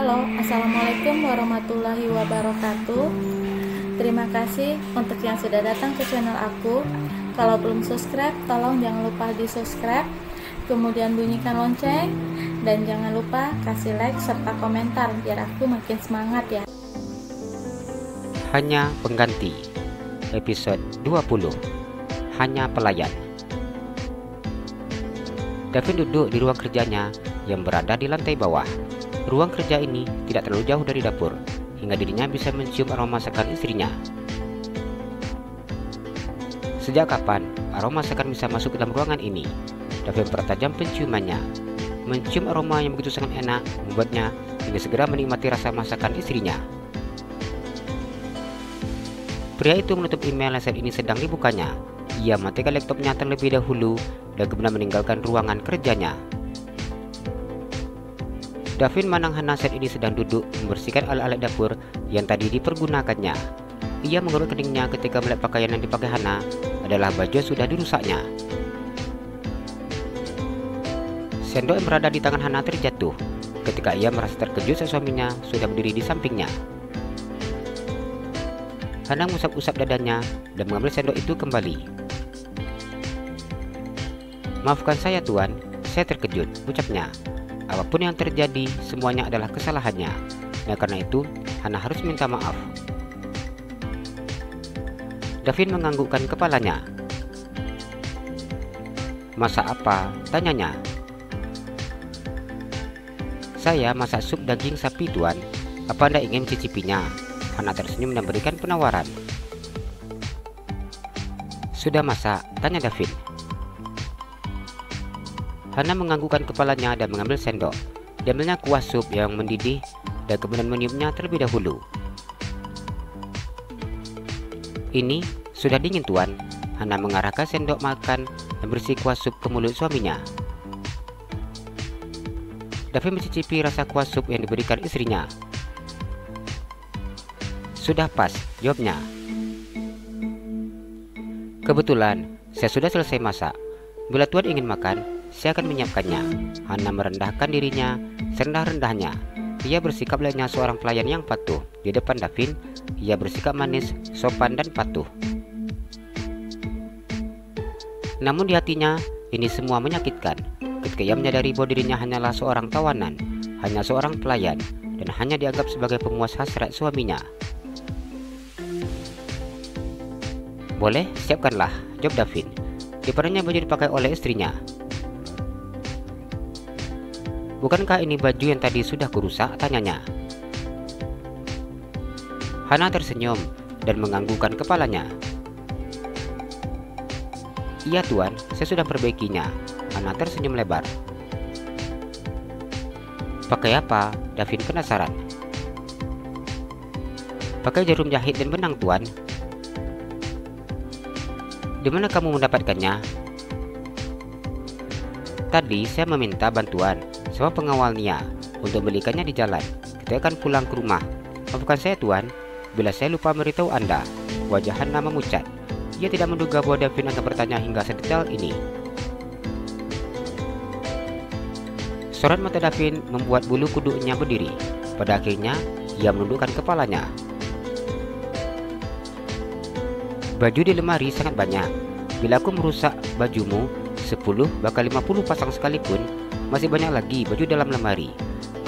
Halo, Assalamualaikum warahmatullahi wabarakatuh. Terima kasih untuk yang sudah datang ke channel aku. Kalau belum subscribe, tolong jangan lupa di subscribe, kemudian bunyikan lonceng, dan jangan lupa kasih like serta komentar biar aku makin semangat ya. Hanya Pengganti, episode 20. Hanya Pelayan. Davin duduk di ruang kerjanya yang berada di lantai bawah. Ruang kerja ini tidak terlalu jauh dari dapur, hingga dirinya bisa mencium aroma masakan istrinya. Sejak kapan aroma masakan bisa masuk ke dalam ruangan ini? Davin pertajam penciumannya. Mencium aroma yang begitu sangat enak membuatnya ingin segera menikmati rasa masakan istrinya. Pria itu menutup email yang saat ini sedang dibukanya. Ia matikan laptopnya terlebih dahulu dan kemudian meninggalkan ruangan kerjanya. Davin Manang Hana saat ini sedang duduk membersihkan alat-alat dapur yang tadi dipergunakannya. Ia mengerut keningnya ketika melihat pakaian yang dipakai Hana adalah baju yang sudah dirusaknya. Sendok yang berada di tangan Hana terjatuh ketika ia merasa terkejut saat suaminya sudah berdiri di sampingnya. Hana mengusap-usap dadanya dan mengambil sendok itu kembali. "Maafkan saya tuan, saya terkejut," ucapnya. Apapun yang terjadi, semuanya adalah kesalahannya. Nah, karena itu, Hana harus minta maaf. Davin menganggukkan kepalanya. "Masak apa?" tanyanya. "Saya masak sup daging sapi tuan. Apa Anda ingin mencicipinya?" Hana tersenyum dan berikan penawaran. "Sudah masak?" tanya Davin. Hana menganggukkan kepalanya dan mengambil sendok. Dia ambilnya kuah sup yang mendidih dan kemudian meniupnya terlebih dahulu. "Ini sudah dingin tuan." Hana mengarahkan sendok makan dan berisi kuah sup ke mulut suaminya. Davin mencicipi rasa kuah sup yang diberikan istrinya. "Sudah pas," jawabnya. "Kebetulan saya sudah selesai masak. Bila tuan ingin makan, saya akan menyiapkannya." Hana merendahkan dirinya serendah-rendahnya. Ia bersikap layaknya seorang pelayan yang patuh. Di depan Davin, ia bersikap manis, sopan, dan patuh. Namun di hatinya, ini semua menyakitkan ketika ia menyadari bahwa dirinya hanyalah seorang tawanan, hanya seorang pelayan, dan hanya dianggap sebagai pemuas hasrat suaminya. "Boleh, siapkanlah," jawab Davin. Dipadanya baju dipakai oleh istrinya. "Bukankah ini baju yang tadi sudah kurusak?" tanyanya. Hana tersenyum dan menganggukkan kepalanya. "Iya tuan, saya sudah perbaikinya." Hana tersenyum lebar. "Pakai apa?" Davin penasaran. "Pakai jarum jahit dan benang tuan." "Di mana kamu mendapatkannya?" "Tadi saya meminta bantuan sama pengawal Nia untuk belikannya di jalan ketika akan pulang ke rumah." "Maafkan saya tuan, bila saya lupa memberitahu Anda." Wajah Hana memucat. Ia tidak menduga bahwa Davin akan bertanya hingga sedetail ini. Sorot mata Davin membuat bulu kuduknya berdiri. Pada akhirnya, ia menundukkan kepalanya. "Baju di lemari sangat banyak. Bila aku merusak bajumu 10 bahkan 50 pasang sekalipun, masih banyak lagi baju dalam lemari.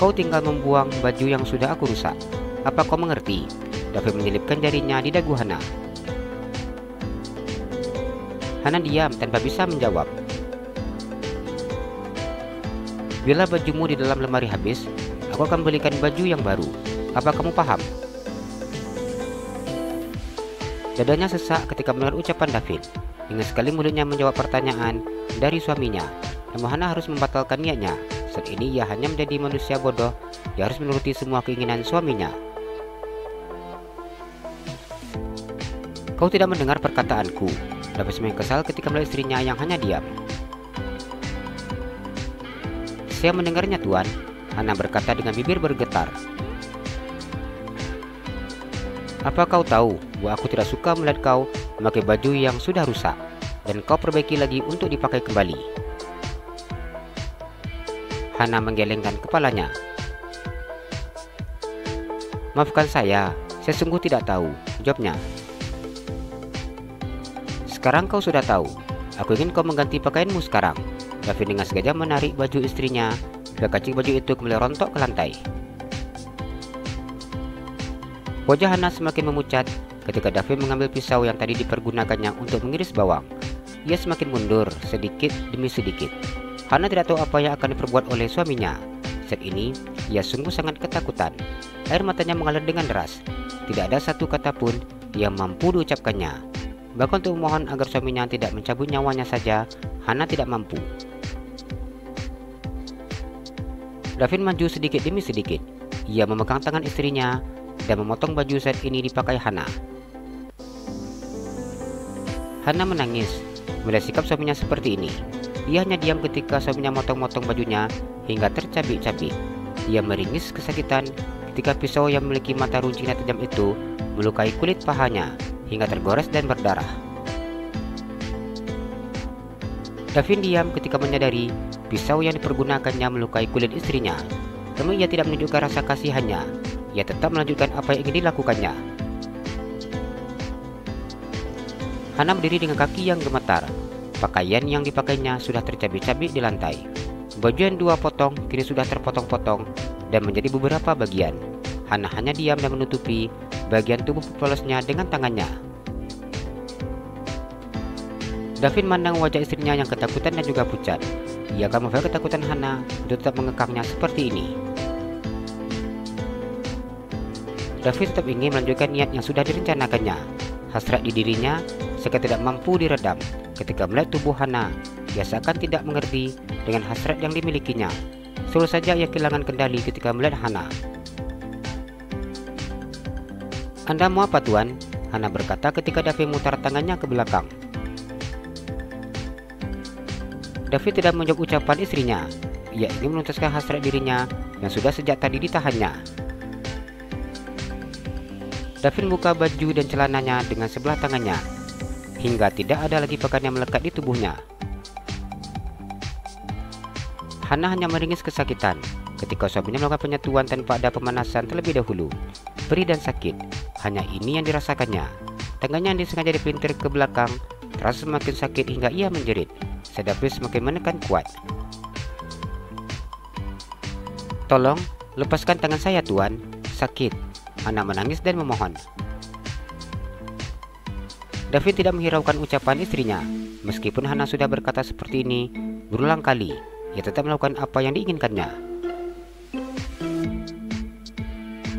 Kau tinggal membuang baju yang sudah aku rusak. Apa kau mengerti?" Davin menyelipkan jarinya di dagu Hana. Hana diam tanpa bisa menjawab. "Bila bajumu di dalam lemari habis, aku akan belikan baju yang baru. Apa kamu paham?" Dadanya sesak ketika mendengar ucapan Davin. Ingin sekali mulutnya menjawab pertanyaan dari suaminya, namun Hana harus membatalkan niatnya. Saat ini ia hanya menjadi manusia bodoh yang harus menuruti semua keinginan suaminya. "Kau tidak mendengar perkataanku." Davin semakin kesal ketika melihat istrinya yang hanya diam. "Saya mendengarnya tuan," Hana berkata dengan bibir bergetar. "Apa kau tahu bahwa aku tidak suka melihat kau memakai baju yang sudah rusak dan kau perbaiki lagi untuk dipakai kembali?" Hana menggelengkan kepalanya. Maafkan saya sungguh tidak tahu, jawabnya. Sekarang kau sudah tahu. Aku ingin kau mengganti pakaianmu sekarang. Davin dengan sengaja menarik baju istrinya, hingga kancing baju itu kembali rontok ke lantai. Wajah Hana semakin memucat ketika Davin mengambil pisau yang tadi dipergunakannya untuk mengiris bawang. Ia semakin mundur sedikit demi sedikit. Hana tidak tahu apa yang akan diperbuat oleh suaminya. Saat ini, ia sungguh sangat ketakutan. Air matanya mengalir dengan deras. Tidak ada satu kata pun yang mampu diucapkannya. Bahkan untuk memohon agar suaminya tidak mencabut nyawanya saja, Hana tidak mampu. Davin maju sedikit demi sedikit. Ia memegang tangan istrinya dan memotong baju saat ini dipakai Hana. Hana menangis melihat sikap suaminya seperti ini. Ia hanya diam ketika suaminya motong-motong bajunya hingga tercabik-cabik. Ia meringis kesakitan ketika pisau yang memiliki mata runcing dan tajam itu melukai kulit pahanya hingga tergores dan berdarah. Davin diam ketika menyadari pisau yang dipergunakannya melukai kulit istrinya. Namun ia tidak menunjukkan rasa kasihannya. Ia tetap melanjutkan apa yang ingin dilakukannya. Hana berdiri dengan kaki yang gemetar. Pakaian yang dipakainya sudah tercabik-cabik di lantai. Baju yang 2 potong kini sudah terpotong-potong dan menjadi beberapa bagian. Hana hanya diam dan menutupi bagian tubuh polosnya dengan tangannya. Davin memandang wajah istrinya yang ketakutan dan juga pucat. Ia akan memfahami ketakutan Hana untuk tetap mengekangnya seperti ini. Davin tetap ingin melanjutkan niat yang sudah direncanakannya. Hasrat di dirinya seakan tidak mampu diredam. Ketika melihat tubuh Hana, ia seakan tidak mengerti dengan hasrat yang dimilikinya. Selalu saja ia kehilangan kendali ketika melihat Hana. "Anda mau apa, Tuan?" Hana berkata ketika Davin memutar tangannya ke belakang. Davin tidak menjawab ucapan istrinya. Ia ingin menuntaskan hasrat dirinya yang sudah sejak tadi ditahannya. Davin buka baju dan celananya dengan sebelah tangannya, hingga tidak ada lagi pakaian yang melekat di tubuhnya. Hana hanya meringis kesakitan ketika suaminya melakukan penyatuan tanpa ada pemanasan terlebih dahulu. Perih dan sakit, hanya ini yang dirasakannya. Tangannya yang disengaja dipelintir ke belakang terasa semakin sakit hingga ia menjerit. Davin semakin menekan kuat. "Tolong, lepaskan tangan saya, Tuan. Sakit." Hana menangis dan memohon. Davin tidak menghiraukan ucapan istrinya. Meskipun Hana sudah berkata seperti ini berulang kali, ia tetap melakukan apa yang diinginkannya.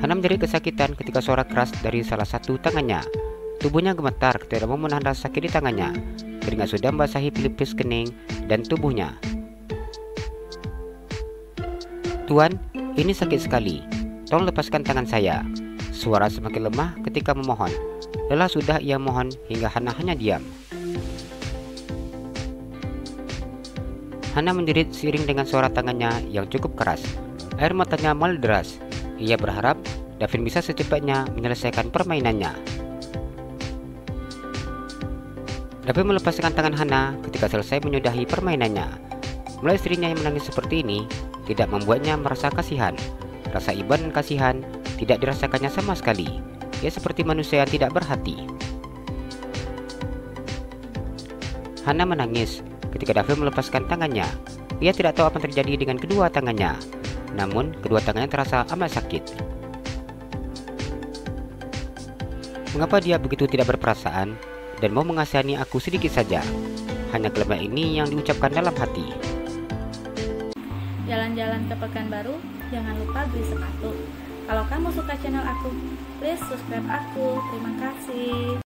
Hana menjerit kesakitan ketika suara keras dari salah satu tangannya. Tubuhnya gemetar ketika mau menahan rasa sakit di tangannya. Keringat sudah membasahi pelipis kening dan tubuhnya. "Tuan, ini sakit sekali. Tolong lepaskan tangan saya." Suara semakin lemah ketika memohon. Lelah sudah ia mohon hingga Hana hanya diam. Hana menjerit seiring dengan suara tangannya yang cukup keras. Air matanya mengalir deras. Ia berharap Davin bisa secepatnya menyelesaikan permainannya. Davin melepaskan tangan Hana ketika selesai menyudahi permainannya. Melihat istrinya yang menangis seperti ini tidak membuatnya merasa kasihan. Rasa iba dan kasihan tidak dirasakannya sama sekali. Ia seperti manusia yang tidak berhati. Hana menangis ketika Davin melepaskan tangannya. Ia tidak tahu apa yang terjadi dengan kedua tangannya. Namun kedua tangannya terasa amat sakit. Mengapa dia begitu tidak berperasaan dan mau mengasihani aku sedikit saja? Hanya kalimat ini yang diucapkan dalam hati. Jalan-jalan ke Pekanbaru, jangan lupa beli sepatu. Kalau kamu suka channel aku, please subscribe aku. Terima kasih.